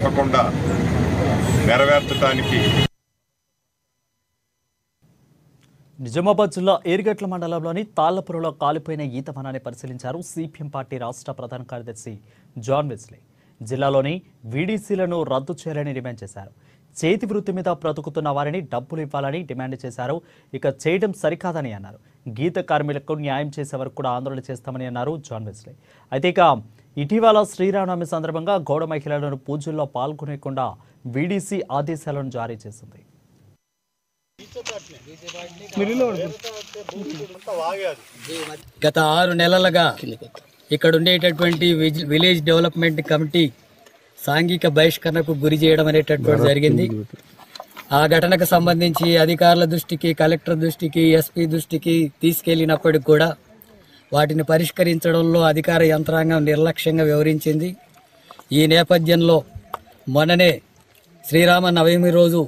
తప్పకుండా నెరవేర్చడానికి. నిజామాబాద్ జిల్లా ఏర్గట్ల మండలంలోని తాళ్లపురలో కాలిపోయిన ఈత వనాన్ని పరిశీలించారు సిపిఎం పార్టీ రాష్ట్ర ప్రధాన కార్యదర్శి జాన్ వెస్లీ. జిల్లాలోని వీడీసీలను రద్దు చేయాలని డిమాండ్ చేశారు. చేతి వృత్తి మీద బ్రతుకుతున్న వారిని డబ్బులు ఇవ్వాలని డిమాండ్ చేశారు. ఇక చేయడం సరికాదని అన్నారు. గీత కార్మికులకు న్యాయం చేసే వరకు కూడా ఆందోళన చేస్తామని అన్నారు జాన్ వెస్లీ. అయితే ఇక ఇటీవల శ్రీరామనవమి సందర్భంగా గౌడ మహిళలను పూజల్లో పాల్గొనకుండా వీడీసీ ఆదేశాలను జారీ చేసింది. గత 6 నెలలుగా ఇక్కడ ఉండేటటువంటి విలేజ్ డెవలప్మెంట్ కమిటీ సాంఘిక బహిష్కరణకు గురి చేయడం అనేటటువంటి జరిగింది. ఆ ఘటనకు సంబంధించి అధికారుల దృష్టికి, కలెక్టర్ దృష్టికి, ఎస్పీ దృష్టికి తీసుకెళ్లినప్పటికి కూడా వాటిని పరిష్కరించడంలో అధికార యంత్రాంగం నిర్లక్ష్యంగా వ్యవహరించింది. ఈ నేపథ్యంలో మొన్ననే శ్రీరామ నవమి రోజు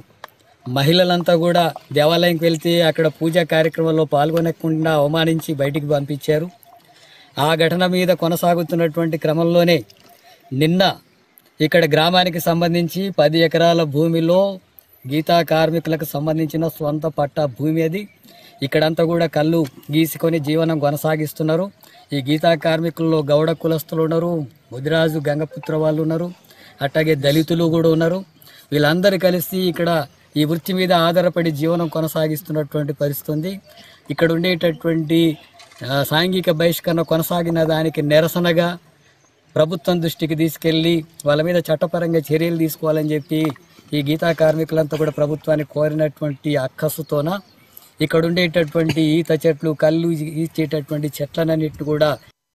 మహిళలంతా కూడా దేవాలయంకి వెళ్తే అక్కడ పూజా కార్యక్రమంలో పాల్గొనకుండా అవమానించి బయటికి పంపించారు. ఆ ఘటన మీద కొనసాగుతున్నటువంటి క్రమంలోనే నిన్న ఇక్కడ గ్రామానికి సంబంధించి 10 ఎకరాల భూమిలో గీతా కార్మికులకు సంబంధించిన స్వంత పట్టా భూమి అది. ఇక్కడంతా కూడా కళ్ళు గీసుకొని జీవనం కొనసాగిస్తున్నారు. ఈ గీతా కార్మికుల్లో గౌడ కులస్తులు ఉన్నారు, ముదిరాజు గంగపుత్ర వాళ్ళు ఉన్నారు, అట్లాగే దళితులు కూడా ఉన్నారు. వీళ్ళందరూ కలిసి ఇక్కడ ఈ వృత్తి మీద ఆధారపడి జీవనం కొనసాగిస్తున్నటువంటి పరిస్థితి ఉంది. ఇక్కడ ఉండేటటువంటి సాంఘిక బహిష్కరణ కొనసాగిన దానికి నిరసనగా ప్రభుత్వం దృష్టికి తీసుకెళ్లి వాళ్ళ మీద చట్టపరంగా చర్యలు తీసుకోవాలని చెప్పి ఈ గీతా కార్మికులంతా కూడా ప్రభుత్వాన్ని కోరినటువంటి అక్కసుతోన ఇక్కడ ఉండేటటువంటి ఈత చెట్లు, కళ్ళు ఇచ్చేటటువంటి చెట్లన్నింటిని కూడా